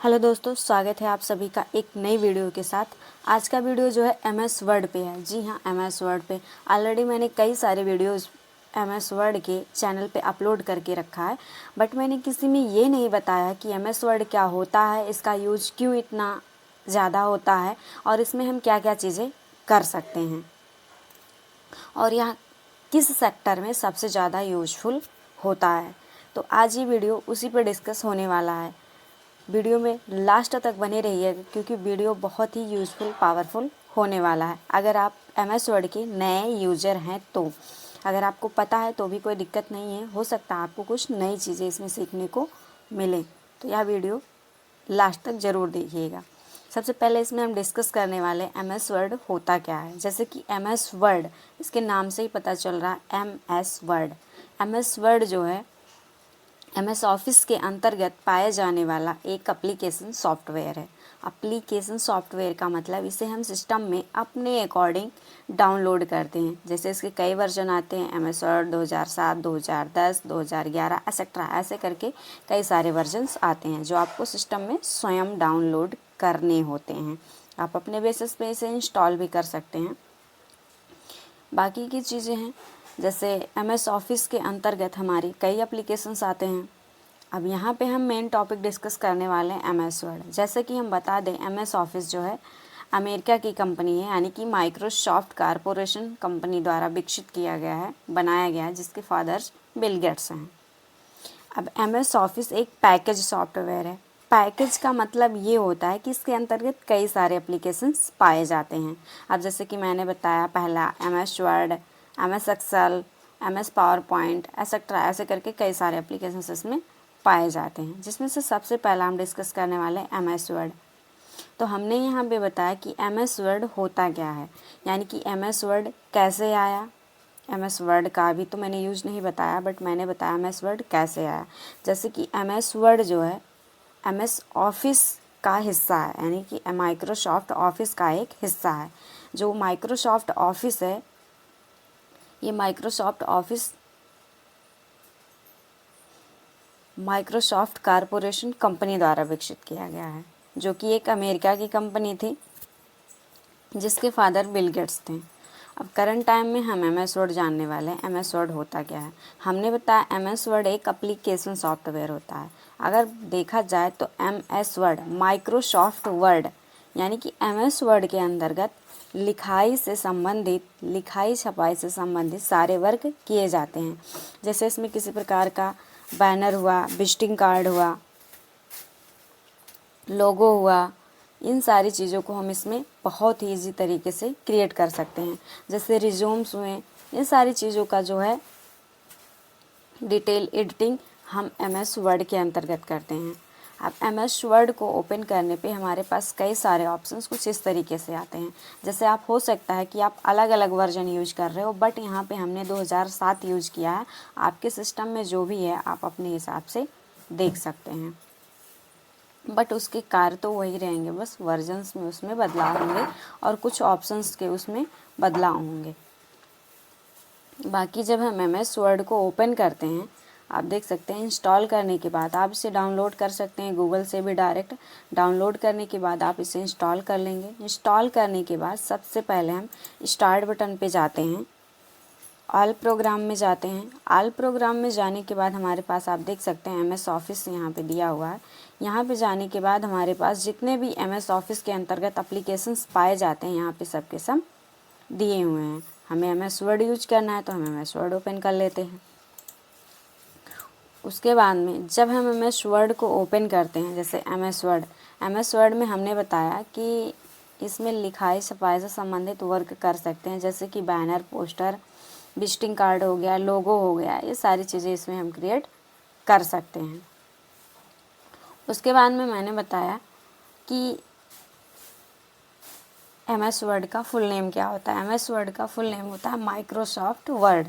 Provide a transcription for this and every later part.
Hello दोस्तों, स्वागत है आप सभी का एक नई वीडियो के साथ। आज का वीडियो जो है एमएस वर्ड पे है। जी हाँ, एमएस वर्ड पे ऑलरेडी मैंने कई सारे वीडियोस एमएस वर्ड के चैनल पे अपलोड करके रखा है, बट मैंने किसी में ये नहीं बताया कि एमएस वर्ड क्या होता है, इसका यूज क्यों इतना ज़्यादा होता है और इसमें हम क्या क्या चीज़ें कर सकते हैं और यह किस सेक्टर में सबसे ज़्यादा यूजफुल होता है। तो आज ये वीडियो उसी पर डिस्कस होने वाला है। वीडियो में लास्ट तक बने रहिएगा क्योंकि वीडियो बहुत ही यूज़फुल पावरफुल होने वाला है। अगर आप एमएस वर्ड के नए यूज़र हैं तो अगर आपको पता है तो भी कोई दिक्कत नहीं है, हो सकता है आपको कुछ नई चीज़ें इसमें सीखने को मिलें। तो यह वीडियो लास्ट तक ज़रूर देखिएगा। सबसे पहले इसमें हम डिस्कस करने वाले एमएस वर्ड होता क्या है। जैसे कि एमएस वर्ड, इसके नाम से ही पता चल रहा है एमएस वर्ड। एमएस वर्ड जो है एमएस ऑफिस के अंतर्गत पाया जाने वाला एक एप्लीकेशन सॉफ्टवेयर है। एप्लीकेशन सॉफ्टवेयर का मतलब इसे हम सिस्टम में अपने अकॉर्डिंग डाउनलोड करते हैं। जैसे इसके कई वर्जन आते हैं, एमएस वर्ड 2007, 2010, 2011 एक्सेट्रा, ऐसे करके कई सारे वर्जन्स आते हैं जो आपको सिस्टम में स्वयं डाउनलोड करने होते हैं। आप अपने बेसिस पे इसे इंस्टॉल भी कर सकते हैं। बाकी की चीज़ें हैं, जैसे एमएस ऑफिस के अंतर्गत हमारी कई एप्लीकेशंस आते हैं। अब यहाँ पे हम मेन टॉपिक डिस्कस करने वाले हैं एमएस वर्ड। जैसे कि हम बता दें, एमएस ऑफिस जो है अमेरिका की कंपनी है, यानी कि माइक्रोसॉफ्ट कारपोरेशन कंपनी द्वारा विकसित किया गया है, बनाया गया है, जिसके फादर्स बिल गेट्स हैं। अब एमएस ऑफिस एक पैकेज सॉफ्टवेयर है। पैकेज का मतलब ये होता है कि इसके अंतर्गत कई सारे एप्लीकेशंस पाए जाते हैं। अब जैसे कि मैंने बताया, पहला MS Word, MS Excel, MS PowerPoint etcetera, ऐसे करके कई सारे एप्लीकेशंस इसमें पाए जाते हैं, जिसमें से सबसे पहला हम डिस्कस करने वाले हैं एमएस वर्ड। तो हमने यहाँ पे बताया कि एमएस वर्ड होता क्या है, यानी कि एमएस वर्ड कैसे आया। एमएस वर्ड का भी तो मैंने यूज नहीं बताया, बट मैंने बताया एमएस वर्ड कैसे आया। जैसे कि एमएस वर्ड जो है एमएस ऑफिस का हिस्सा है, यानी कि माइक्रोसॉफ्ट ऑफिस का एक हिस्सा है। जो माइक्रोसॉफ्ट ऑफिस है, ये Microsoft office Microsoft corporation company द्वारा विकसित किया गया है, जो कि एक अमेरिका की कंपनी थी, जिसके फादर बिल गेट्स थे। अब करंट टाइम में हम एमएस वर्ड जानने वाले हैं। एमएस वर्ड होता क्या है, हमने बताया एमएस वर्ड एक एप्लीकेशन सॉफ्टवेयर होता है। अगर देखा जाए तो एमएस वर्ड माइक्रोसॉफ्ट वर्ड, यानी कि एमएस वर्ड के अंतर्गत लिखाई से संबंधित, लिखाई छपाई से संबंधित सारे वर्क किए जाते हैं। जैसे इसमें किसी प्रकार का बैनर हुआ, विजिटिंग कार्ड हुआ, लोगो हुआ, इन सारी चीज़ों को हम इसमें बहुत ही ईजी तरीके से क्रिएट कर सकते हैं। जैसे रिज्यूम्स हुए, ये सारी चीज़ों का जो है डिटेल एडिटिंग हम एमएस वर्ड के अंतर्गत करते हैं। अब एमएस वर्ड को ओपन करने पे हमारे पास कई सारे ऑप्शंस कुछ इस तरीके से आते हैं। जैसे आप हो सकता है कि आप अलग अलग वर्जन यूज कर रहे हो, बट यहाँ पे हमने 2007 यूज किया है। आपके सिस्टम में जो भी है आप अपने हिसाब से देख सकते हैं, बट उसके कार्य तो वही रहेंगे, बस वर्जन्स में उसमें बदलाव होंगे और कुछ ऑप्शंस के उसमें बदलाव होंगे। बाकी जब हम एमएस वर्ड को ओपन करते हैं, आप देख सकते हैं इंस्टॉल करने के बाद आप इसे डाउनलोड कर सकते हैं, गूगल से भी डायरेक्ट डाउनलोड करने के बाद आप इसे इंस्टॉल कर लेंगे। इंस्टॉल करने के बाद सबसे पहले हम स्टार्ट बटन पे जाते हैं, ऑल प्रोग्राम में जाते हैं। ऑल प्रोग्राम में जाने के बाद हमारे पास आप देख सकते हैं एमएस ऑफिस यहाँ पे दिया हुआ है। यहाँ पे जाने के बाद हमारे पास जितने भी एमएस ऑफिस के अंतर्गत एप्लीकेशंस पाए जाते हैं, यहाँ पे सब के सब दिए हुए हैं। हमें एमएस वर्ड यूज करना है तो हम एमएस वर्ड ओपन कर लेते हैं। उसके बाद में जब हम एमएस वर्ड को ओपन करते हैं, जैसे एमएस वर्ड में हमने बताया कि इसमें लिखाई छपाई से संबंधित वर्क कर सकते हैं, जैसे कि बैनर, पोस्टर, विजिटिंग कार्ड हो गया, लोगो हो गया, ये सारी चीज़ें इसमें हम क्रिएट कर सकते हैं। उसके बाद में मैंने बताया कि एमएस वर्ड का फुल नेम क्या होता है। एमएस वर्ड का फुल नेम होता है माइक्रोसॉफ्ट वर्ड।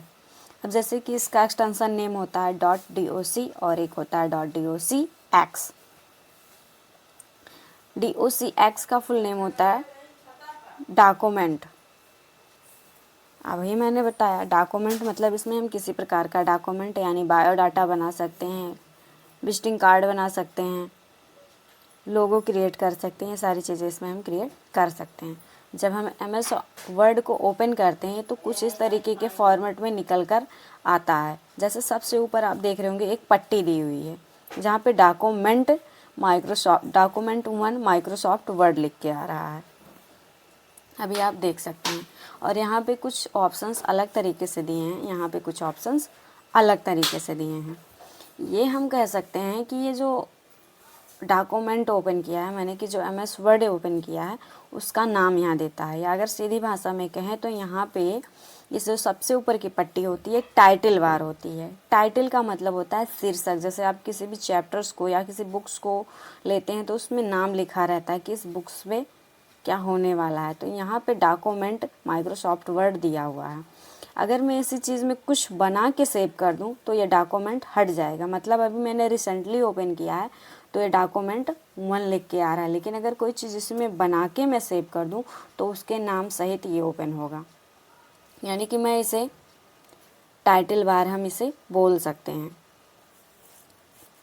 अब जैसे कि इसका एक्सटेंशन नेम होता है .doc और एक होता है .docx। docx का फुल नेम होता है डॉक्यूमेंट। अभी मैंने बताया डॉक्यूमेंट मतलब इसमें हम किसी प्रकार का डॉक्यूमेंट यानी बायोडाटा बना सकते हैं, विजिटिंग कार्ड बना सकते हैं, लोगो क्रिएट कर सकते हैं, ये सारी चीज़ें इसमें हम क्रिएट कर सकते हैं। जब हम MS वर्ड को ओपन करते हैं तो कुछ इस तरीके के फॉर्मेट में निकल कर आता है। जैसे सबसे ऊपर आप देख रहे होंगे एक पट्टी दी हुई है जहाँ पे डॉक्यूमेंट 1 माइक्रोसॉफ्ट वर्ड लिख के आ रहा है, अभी आप देख सकते हैं। और यहाँ पे कुछ ऑप्शंस अलग तरीके से दिए हैं, यहाँ पे कुछ ऑप्शंस अलग तरीके से दिए हैं। ये हम कह सकते हैं कि ये जो डॉक्यूमेंट ओपन किया है मैंने, कि जो MS वर्ड ओपन किया है उसका नाम यहाँ देता है। या अगर सीधी भाषा में कहें तो यहाँ पे इस जो सबसे ऊपर की पट्टी होती है टाइटल बार होती है। टाइटल का मतलब होता है शीर्षक। जैसे आप किसी भी चैप्टर्स को या किसी बुक्स को लेते हैं तो उसमें नाम लिखा रहता है कि इस बुक्स में क्या होने वाला है। तो यहाँ पे डॉक्यूमेंट माइक्रोसॉफ्ट वर्ड दिया हुआ है। अगर मैं इसी चीज़ में कुछ बना के सेव कर दूँ तो ये डॉक्यूमेंट हट जाएगा। मतलब अभी मैंने रिसेंटली ओपन किया है तो ये डॉक्यूमेंट 1 लिख के आ रहा है, लेकिन अगर कोई चीज़ इसमें बना के मैं सेव कर दूँ तो उसके नाम सहित ये ओपन होगा। यानी कि मैं इसे टाइटल बार हम इसे बोल सकते हैं।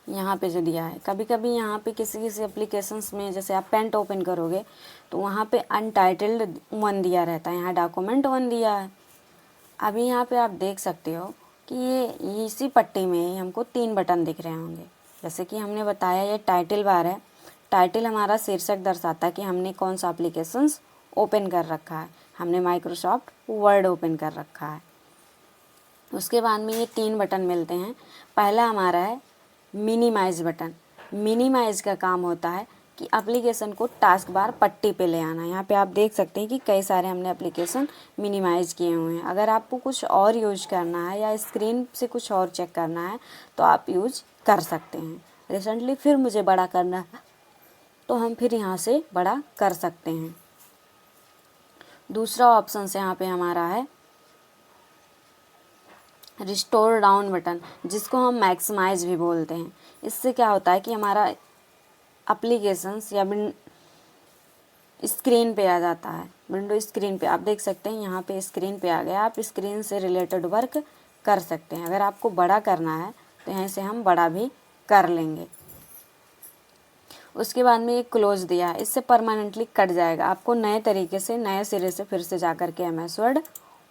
यहाँ पे जो दिया है, कभी कभी यहाँ पे किसी किसी एप्लीकेशंस में जैसे आप पेंट ओपन करोगे तो वहाँ पे अनटाइटल्ड 1 दिया रहता है, यहाँ डॉक्यूमेंट 1 दिया है। अभी यहाँ पे आप देख सकते हो कि ये इसी पट्टी में ही हमको 3 बटन दिख रहे होंगे। जैसे कि हमने बताया ये टाइटल बार है। टाइटल हमारा शीर्षक दर्शाता है कि हमने कौन सा एप्लीकेशंस ओपन कर रखा है। हमने माइक्रोसॉफ्ट वर्ड ओपन कर रखा है। उसके बाद में ये 3 बटन मिलते हैं। पहला हमारा है मिनिमाइज बटन। मिनिमाइज का काम होता है कि एप्लीकेशन को टास्क बार पट्टी पे ले आना। यहाँ पे आप देख सकते हैं कि कई सारे हमने एप्लीकेशन मिनिमाइज किए हुए हैं। अगर आपको कुछ और यूज करना है या स्क्रीन से कुछ और चेक करना है तो आप यूज कर सकते हैं। रिसेंटली फिर मुझे बड़ा करना है तो हम फिर यहाँ से बड़ा कर सकते हैं। दूसरा ऑप्शन से यहाँ पे हमारा है रिस्टोर डाउन बटन, जिसको हम मैक्सिमाइज भी बोलते हैं। इससे क्या होता है कि हमारा एप्लीकेशंस या स्क्रीन पे आ जाता है, विंडो स्क्रीन पे। आप देख सकते हैं यहाँ पे स्क्रीन पे आ गया। आप स्क्रीन से रिलेटेड वर्क कर सकते हैं। अगर आपको बड़ा करना है तो यहाँ से हम बड़ा भी कर लेंगे। उसके बाद में एक क्लोज दिया है, इससे परमानेंटली कट जाएगा। आपको नए तरीके से नए सिरे से फिर से जा कर के MS वर्ड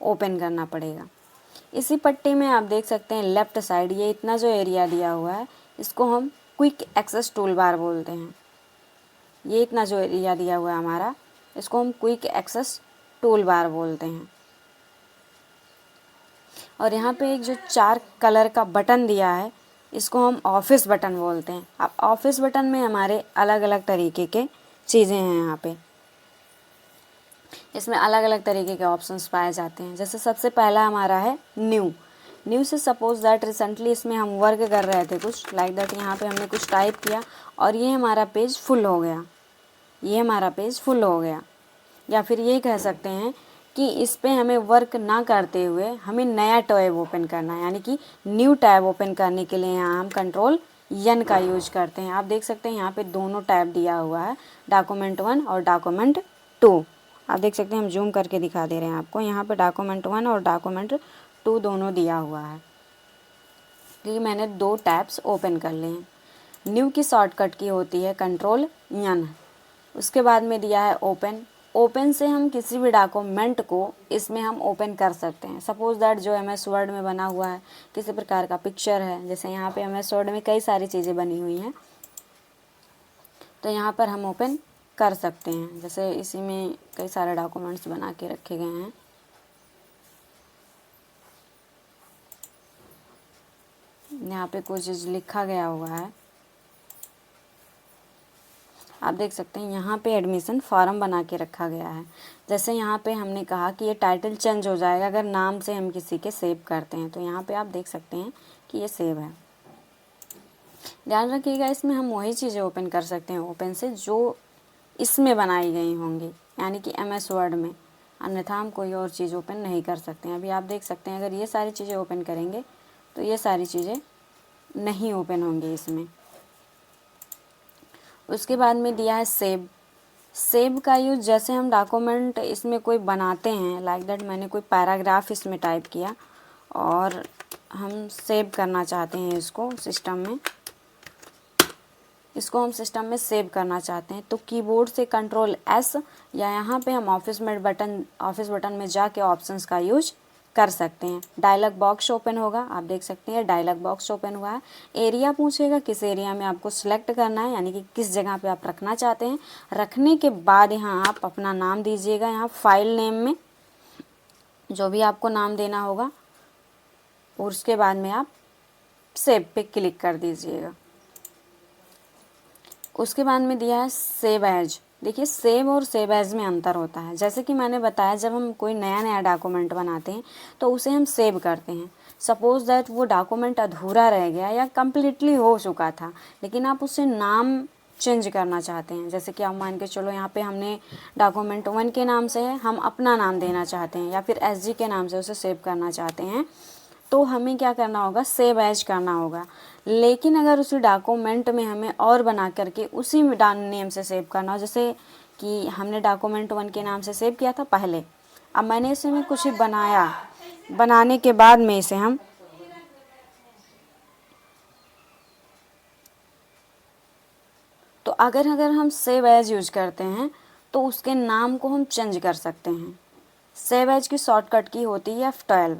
ओपन करना पड़ेगा। इसी पट्टी में आप देख सकते हैं लेफ़्ट साइड ये इतना जो एरिया दिया हुआ है इसको हम क्विक एक्सेस टूल बार बोलते हैं। ये इतना जो एरिया दिया हुआ है हमारा इसको हम क्विक एक्सेस टूल बार बोलते हैं। और यहाँ पे एक जो 4 कलर का बटन दिया है इसको हम ऑफिस बटन बोलते हैं। अब ऑफिस बटन में हमारे अलग अलग तरीके के चीज़ें हैं। यहाँ पे इसमें अलग अलग तरीके के ऑप्शंस पाए जाते हैं। जैसे सबसे पहला हमारा है न्यू से सपोज दैट रिसेंटली इसमें हम वर्क कर रहे थे कुछ लाइक दैट। यहाँ पे हमने कुछ टाइप किया और ये हमारा पेज फुल हो गया। या फिर ये कह सकते हैं कि इस पे हमें वर्क ना करते हुए हमें नया टैब ओपन करना है, यानी कि न्यू टैब ओपन करने के लिए यहाँ हम Ctrl N का यूज करते हैं। आप देख सकते हैं यहाँ पे दोनों टैब दिया हुआ है, डॉक्यूमेंट 1 और डॉक्यूमेंट 2। आप देख सकते हैं, हम जूम करके दिखा दे रहे हैं आपको। यहाँ पे डॉक्यूमेंट 1 और डॉक्यूमेंट 2 दोनों दिया हुआ है क्योंकि मैंने 2 टैब्स ओपन कर लिए हैं। न्यू की शॉर्टकट की होती है Ctrl N। उसके बाद में दिया है ओपन से हम किसी भी डॉक्यूमेंट को इसमें हम ओपन कर सकते हैं। सपोज दैट जो MS वर्ड में बना हुआ है किसी प्रकार का पिक्चर है, जैसे यहाँ पे MS वर्ड में कई सारी चीज़ें बनी हुई हैं तो यहाँ पर हम ओपन कर सकते हैं। जैसे इसी में कई सारे डॉक्यूमेंट्स बना के रखे गए हैं। यहाँ पे कुछ चीज़ लिखा गया हुआ है, आप देख सकते हैं। यहाँ पे एडमिशन फॉर्म बना के रखा गया है। जैसे यहाँ पे हमने कहा कि ये टाइटल चेंज हो जाएगा अगर नाम से हम किसी के सेव करते हैं, तो यहाँ पे आप देख सकते हैं कि ये सेव है। ध्यान रखिएगा, इसमें हम वही चीज़ें ओपन कर सकते हैं ओपन से जो इसमें बनाई गई होंगी, यानी कि MS वर्ड में। अन्यथा हम कोई और चीज़ ओपन नहीं कर सकते हैं। अभी आप देख सकते हैं अगर ये सारी चीज़ें ओपन करेंगे तो ये सारी चीज़ें नहीं ओपन होंगी इसमें। उसके बाद में दिया है सेव का यूज, जैसे हम डॉक्यूमेंट इसमें कोई बनाते हैं लाइक दैट। मैंने कोई पैराग्राफ इसमें टाइप किया और हम सेव करना चाहते हैं इसको सिस्टम में। इसको हम सिस्टम में सेव करना चाहते हैं तो कीबोर्ड से कंट्रोल एस या यहाँ पे हम ऑफिस बटन में जाके ऑप्शंस का यूज कर सकते हैं। डायलॉग बॉक्स ओपन होगा, आप देख सकते हैं डायलॉग बॉक्स ओपन हुआ है। एरिया पूछेगा, किस एरिया में आपको सिलेक्ट करना है, यानी कि किस जगह पे आप रखना चाहते हैं। रखने के बाद यहाँ आप अपना नाम दीजिएगा, यहाँ फाइल नेम में जो भी आपको नाम देना होगा, और उसके बाद में आप सेव पे क्लिक कर दीजिएगा। उसके बाद में दिया है सेव एज। देखिए सेव और सेव एज में अंतर होता है। जैसे कि मैंने बताया, जब हम कोई नया डॉक्यूमेंट बनाते हैं तो उसे हम सेव करते हैं। सपोज दैट वो डॉक्यूमेंट अधूरा रह गया या कम्प्लीटली हो चुका था, लेकिन आप उससे नाम चेंज करना चाहते हैं। जैसे कि आप मान के चलो यहाँ पे हमने डॉक्यूमेंट 1 के नाम से है, हम अपना नाम देना चाहते हैं या फिर SG के नाम से उसे सेव करना चाहते हैं, तो हमें क्या करना होगा, सेव एज करना होगा। लेकिन अगर उसी डॉक्यूमेंट में हमें और बना करके उसी नेम से सेव करना हो, जैसे कि हमने डॉक्यूमेंट 1 के नाम से सेव किया था पहले, अब मैंने इसमें कुछ ही बनाया, बनाने के बाद में इसे हम तो अगर हम सेव एज यूज करते हैं तो उसके नाम को हम चेंज कर सकते हैं। सेव एज की शॉर्टकट की होती है F12।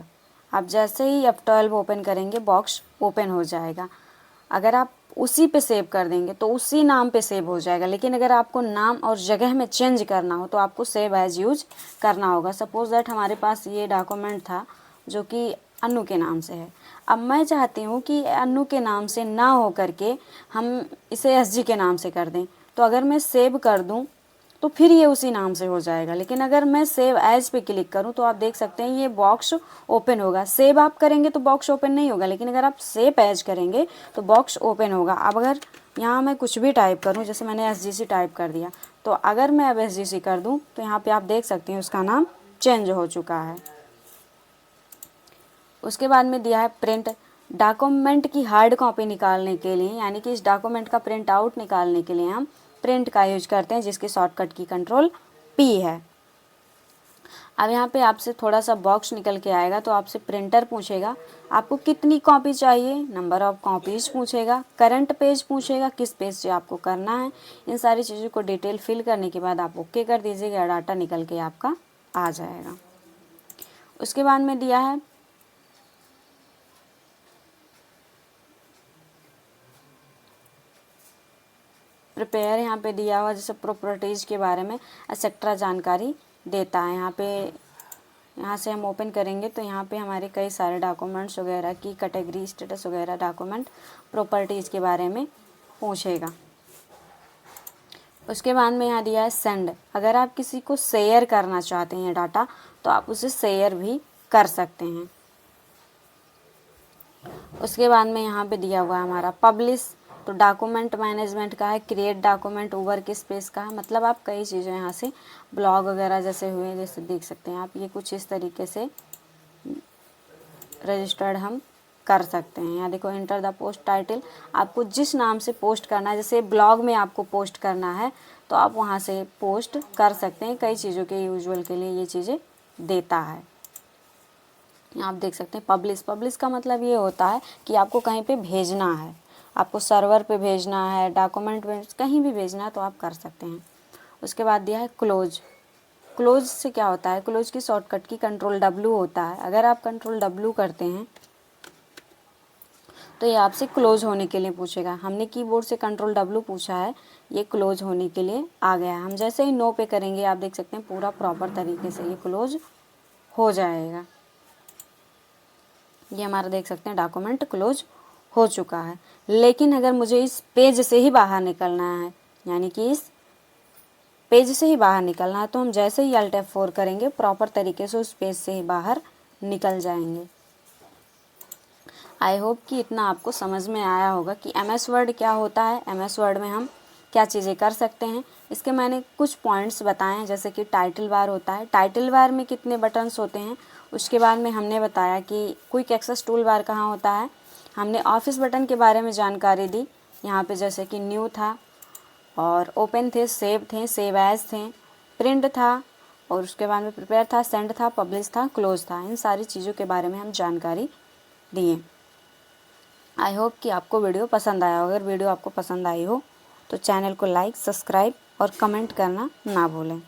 आप जैसे ही F12 ओपन करेंगे बॉक्स ओपन हो जाएगा। अगर आप उसी पे सेव कर देंगे तो उसी नाम पे सेव हो जाएगा, लेकिन अगर आपको नाम और जगह में चेंज करना हो तो आपको सेव एज यूज करना होगा। सपोज दैट हमारे पास ये डॉक्यूमेंट था जो कि अन्नू के नाम से है। अब मैं चाहती हूँ कि अन्नू के नाम से ना हो करके हम इसे SG के नाम से कर दें, तो अगर मैं सेव कर दूँ तो फिर ये उसी नाम से हो जाएगा। लेकिन अगर मैं सेव एज पे क्लिक करूं तो आप देख सकते हैं ये बॉक्स ओपन होगा। सेव आप करेंगे तो बॉक्स ओपन नहीं होगा, लेकिन अगर आप सेव एज करेंगे तो बॉक्स ओपन होगा। अब अगर यहाँ मैं कुछ भी टाइप करूं, जैसे मैंने SGC टाइप कर दिया, तो अगर मैं अब SGC कर दूं तो यहाँ पे आप देख सकते हैं उसका नाम चेंज हो चुका है। उसके बाद में दिया है प्रिंट। डॉक्यूमेंट की हार्ड कॉपी निकालने के लिए, यानी कि इस डॉक्यूमेंट का प्रिंट आउट निकालने के लिए हम प्रिंट का यूज करते हैं, जिसकी शॉर्टकट की कंट्रोल P है। अब यहाँ पे आपसे थोड़ा सा बॉक्स निकल के आएगा तो आपसे प्रिंटर पूछेगा आपको कितनी कॉपी चाहिए, नंबर ऑफ कॉपीज पूछेगा, करंट पेज पूछेगा, किस पेज से आपको करना है। इन सारी चीज़ों को डिटेल फिल करने के बाद आप ओके कर दीजिएगा, डाटा निकल के आपका आ जाएगा। उसके बाद में दिया है प्रिपेयर। यहाँ पे दिया हुआ जैसे प्रॉपर्टीज़ के बारे में एक्सेट्रा जानकारी देता है। यहाँ से हम ओपन करेंगे तो यहाँ पे हमारे कई सारे डॉक्यूमेंट्स वगैरह की कैटेगरी, स्टेटस वगैरह डॉक्यूमेंट प्रॉपर्टीज़ के बारे में पूछेगा। उसके बाद में यहाँ दिया है सेंड। अगर आप किसी को शेयर करना चाहते हैं डाटा तो आप उसे शेयर भी कर सकते हैं। उसके बाद में यहाँ पे दिया हुआ है हमारा पब्लिश। तो डॉक्यूमेंट मैनेजमेंट का है। क्रिएट डॉक्यूमेंट वर्क स्पेस का है, मतलब आप कई चीज़ें यहाँ से ब्लॉग वगैरह जैसे हुए, जैसे देख सकते हैं आप, ये कुछ इस तरीके से रजिस्टर्ड हम कर सकते हैं। यहाँ देखो इंटर द पोस्ट टाइटल, आपको जिस नाम से पोस्ट करना है, जैसे ब्लॉग में आपको पोस्ट करना है तो आप वहाँ से पोस्ट कर सकते हैं। कई चीज़ों के यूजुअल के लिए ये चीज़ें देता है। आप देख सकते हैं पब्लिश का मतलब ये होता है कि आपको कहीं पे भेजना है, आपको सर्वर पे भेजना है, डॉक्यूमेंट में कहीं भी भेजना है तो आप कर सकते हैं। उसके बाद दिया है क्लोज से क्या होता है, क्लोज की शॉर्टकट की कंट्रोल W होता है। अगर आप कंट्रोल W करते हैं तो ये आपसे क्लोज होने के लिए पूछेगा। हमने कीबोर्ड से कंट्रोल W पूछा है, ये क्लोज होने के लिए आ गया। हम जैसे ही नो पे करेंगे आप देख सकते हैं पूरा प्रॉपर तरीके से ये क्लोज हो जाएगा। ये हमारा देख सकते हैं डॉक्यूमेंट क्लोज हो चुका है। लेकिन अगर मुझे इस पेज से ही बाहर निकलना है, यानी कि इस पेज से ही बाहर निकलना है, तो हम जैसे ही Alt F4 करेंगे प्रॉपर तरीके से उस पेज से ही बाहर निकल जाएंगे। आई होप कि इतना आपको समझ में आया होगा कि MS वर्ड क्या होता है, MS वर्ड में हम क्या चीज़ें कर सकते हैं। इसके मैंने कुछ पॉइंट्स बताए हैं, जैसे कि टाइटल बार होता है, टाइटल बार में कितने बटन्स होते हैं। उसके बाद में हमने बताया कि क्विक एक्सेस टूल बार कहाँ होता है। हमने ऑफिस बटन के बारे में जानकारी दी, यहाँ पे जैसे कि न्यू था और ओपन थे, सेव थे, सेव एज थे, प्रिंट था, और उसके बाद में प्रिपेयर था, सेंड था, पब्लिश था, क्लोज था। इन सारी चीज़ों के बारे में हम जानकारी दिए। आई होप कि आपको वीडियो पसंद आया। अगर वीडियो आपको पसंद आई हो तो चैनल को लाइक, सब्सक्राइब और कमेंट करना ना भूलें।